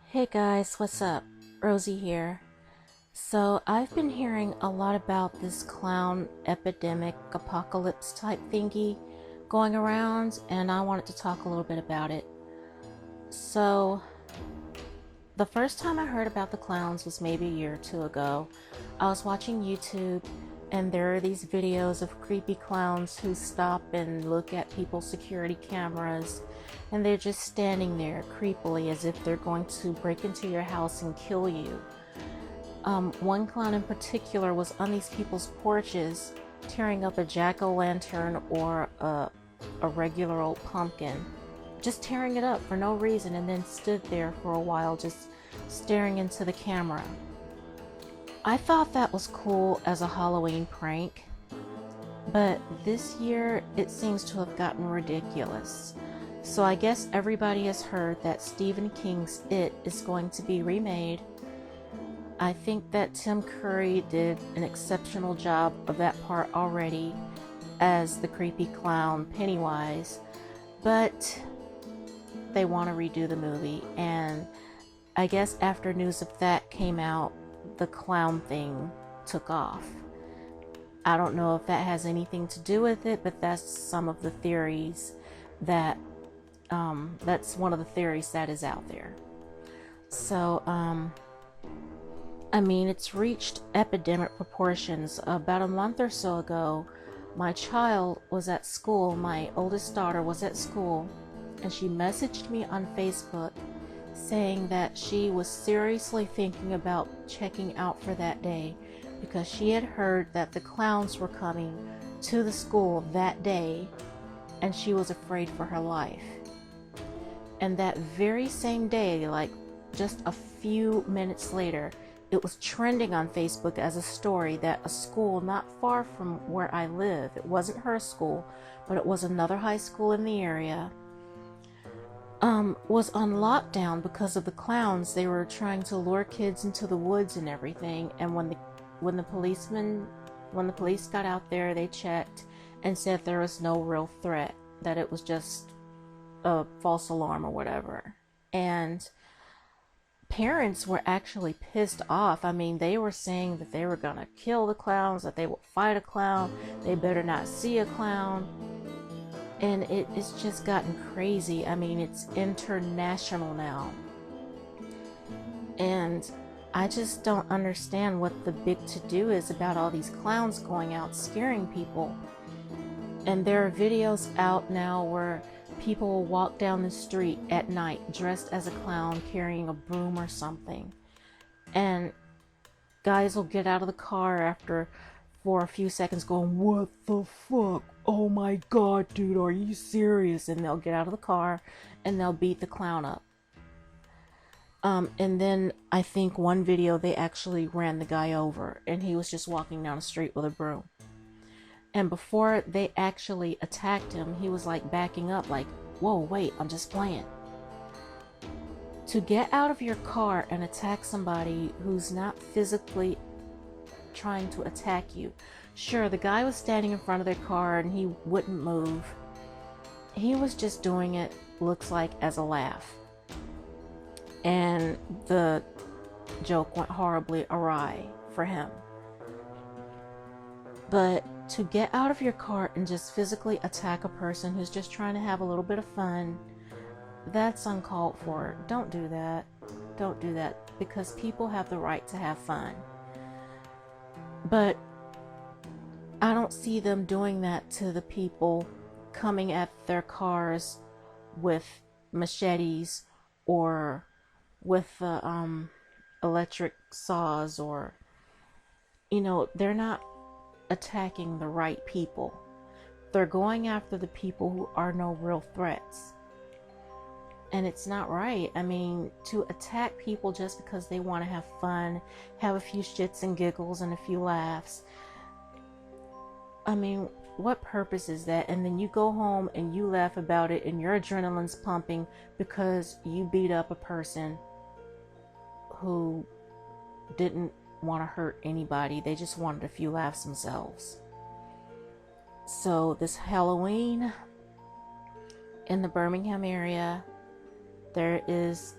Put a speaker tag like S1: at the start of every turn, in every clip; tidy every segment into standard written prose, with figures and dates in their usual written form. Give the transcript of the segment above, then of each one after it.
S1: Hey guys, what's up? Rosie here. So, I've been hearing a lot about this clown epidemic apocalypse type thingy going around, and I wanted to talk a little bit about it. So, the first time I heard about the clowns was maybe a year or two ago. I was watching YouTube, and there are these videos of creepy clowns who stop and look at people's security cameras, and they're just standing there creepily as if they're going to break into your house and kill you. One clown in particular was on these people's porches tearing up a jack-o'-lantern or a regular old pumpkin, just tearing it up for no reason, and then stood there for a while just staring into the camera. I thought that was cool as a Halloween prank, but this year it seems to have gotten ridiculous. So I guess everybody has heard that Stephen King's It is going to be remade. I think that Tim Curry did an exceptional job of that part already as the creepy clown Pennywise, but they want to redo the movie, and I guess after news of that came out, the clown thing took off. I don't know if that has anything to do with it, but that's some of the theories that's one of the theories that is out there. So, it's reached epidemic proportions. About a month or so ago, my child was at school, my oldest daughter was at school, and she messaged me on Facebook saying that she was seriously thinking about checking out for that day because she had heard that the clowns were coming to the school that day, and she was afraid for her life. And that very same day, like just a few minutes later, it was trending on Facebook as a story that a school not far from where I live, it wasn't her school, but it was another high school in the area, was on lockdown because of the clowns. They were trying to lure kids into the woods and everything. And when the police got out there, they checked and said there was no real threat, that it was just a false alarm or whatever. And parents were actually pissed off. They were saying that they were gonna kill the clowns, that they would fight a clown, they better not see a clown. And it's just gotten crazy. It's international now. And I just don't understand what the big to-do is about all these clowns going out scaring people. And there are videos out now where people will walk down the street at night dressed as a clown carrying a broom or something. And guys will get out of the car for a few seconds going, "What the fuck? Oh my god, dude, are you serious?" And they'll get out of the car and they'll beat the clown up. And then I think one video they actually ran the guy over and he was just walking down the street with a broom. And before they actually attacked him, he was like backing up like, "Whoa, wait, I'm just playing." To get out of your car and attack somebody who's not physically trying to attack you. Sure, the guy was standing in front of their car and he wouldn't move. He was just doing it, looks like, as a laugh. And the joke went horribly awry for him. But to get out of your car and just physically attack a person who's just trying to have a little bit of fun, that's uncalled for. Don't do that. Don't do that, because people have the right to have fun. But I don't see them doing that to the people coming at their cars with machetes or with electric saws, or they're not attacking the right people. They're going after the people who are no real threats. And it's not right. To attack people just because they want to have fun, have a few shits and giggles and a few laughs. What purpose is that? And then you go home and you laugh about it and your adrenaline's pumping because you beat up a person who didn't want to hurt anybody. They just wanted a few laughs themselves. So this Halloween in the Birmingham area, there is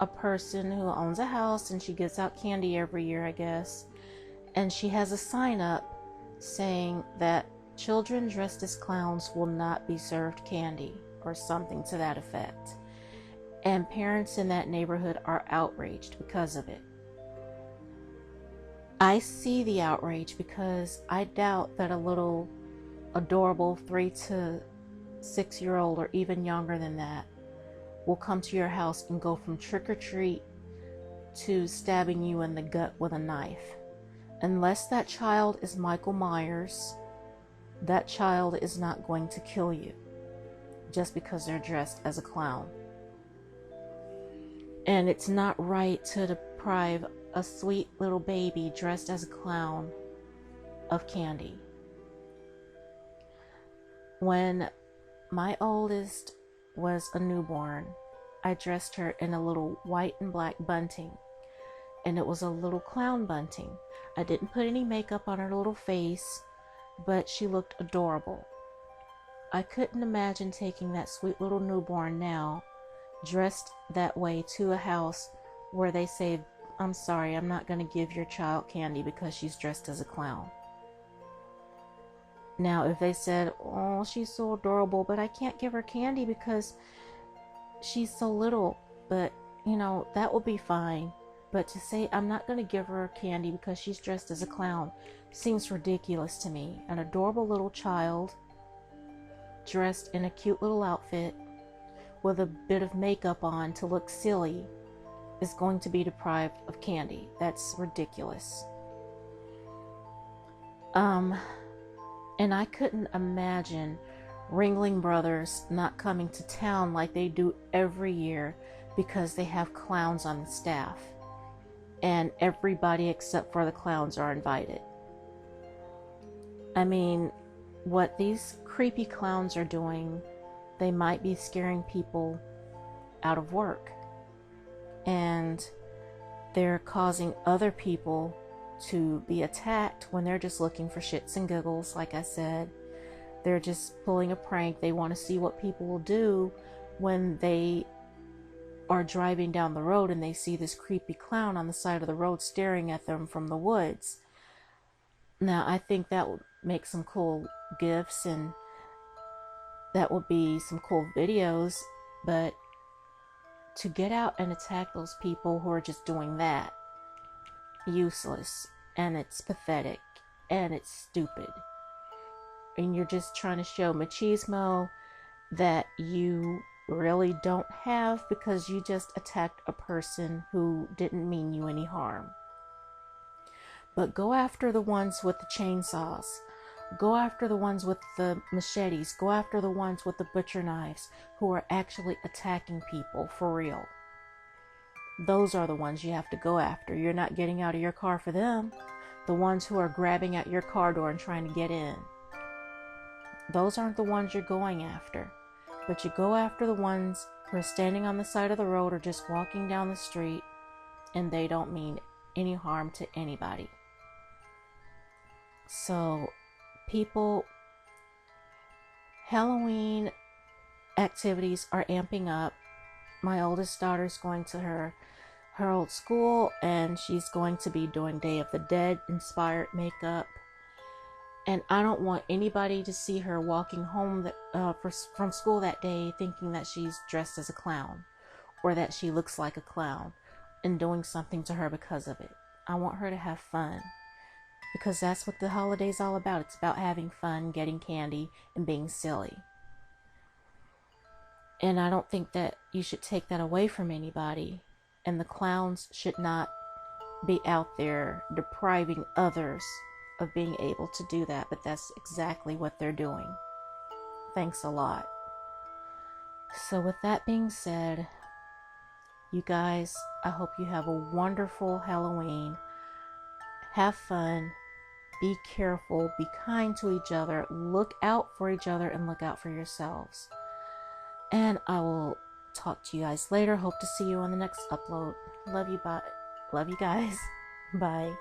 S1: a person who owns a house, and she gives out candy every year, I guess. And she has a sign up saying that children dressed as clowns will not be served candy, or something to that effect. And parents in that neighborhood are outraged because of it. I see the outrage because I doubt that a little adorable 3 to 6-year-old, or even younger than that, will come to your house and go from trick or treat to stabbing you in the gut with a knife. Unless that child is Michael Myers, that child is not going to kill you just because they're dressed as a clown. And it's not right to deprive a sweet little baby dressed as a clown of candy. When my oldest was a newborn, I dressed her in a little white and black bunting, and it was a little clown bunting. I didn't put any makeup on her little face, but she looked adorable. I couldn't imagine taking that sweet little newborn now, dressed that way, to a house where they say, "I'm sorry, I'm not going to give your child candy because she's dressed as a clown." Now, if they said, "Oh, she's so adorable, but I can't give her candy because she's so little," but, that would be fine. But to say, "I'm not going to give her candy because she's dressed as a clown," seems ridiculous to me. An adorable little child dressed in a cute little outfit with a bit of makeup on to look silly is going to be deprived of candy. That's ridiculous. And I couldn't imagine Ringling Brothers not coming to town like they do every year because they have clowns on the staff. And everybody except for the clowns are invited. I mean, what these creepy clowns are doing, they might be scaring people out of work. And they're causing other people to be attacked when they're just looking for shits and giggles. Like I said, they're just pulling a prank. They want to see what people will do when they are driving down the road and they see this creepy clown on the side of the road staring at them from the woods. Now, I think that would make some cool GIFs, and that would be some cool videos, but to get out and attack those people who are just doing that, useless, and it's pathetic, and it's stupid. And you're just trying to show machismo that you really don't have because you just attacked a person who didn't mean you any harm. But go after the ones with the chainsaws. Go after the ones with the machetes. Go after the ones with the butcher knives who are actually attacking people for real. Those are the ones you have to go after. You're not getting out of your car for them. The ones who are grabbing at your car door and trying to get in. Those aren't the ones you're going after. But you go after the ones who are standing on the side of the road or just walking down the street, and they don't mean any harm to anybody. So, people, Halloween activities are amping up. My oldest daughter's going to her old school, and she's going to be doing Day of the Dead inspired makeup. And I don't want anybody to see her walking home from school that day thinking that she's dressed as a clown, or that she looks like a clown, and doing something to her because of it. I want her to have fun, because that's what the holiday's all about. It's about having fun, getting candy, and being silly. And I don't think that you should take that away from anybody. And the clowns should not be out there depriving others of being able to do that. But that's exactly what they're doing. Thanks a lot. So with that being said, you guys, I hope you have a wonderful Halloween. Have fun. Be careful. Be kind to each other. Look out for each other and look out for yourselves. And I will talk to you guys later. Hope to see you on the next upload. Love you. Bye. Love you guys. Bye.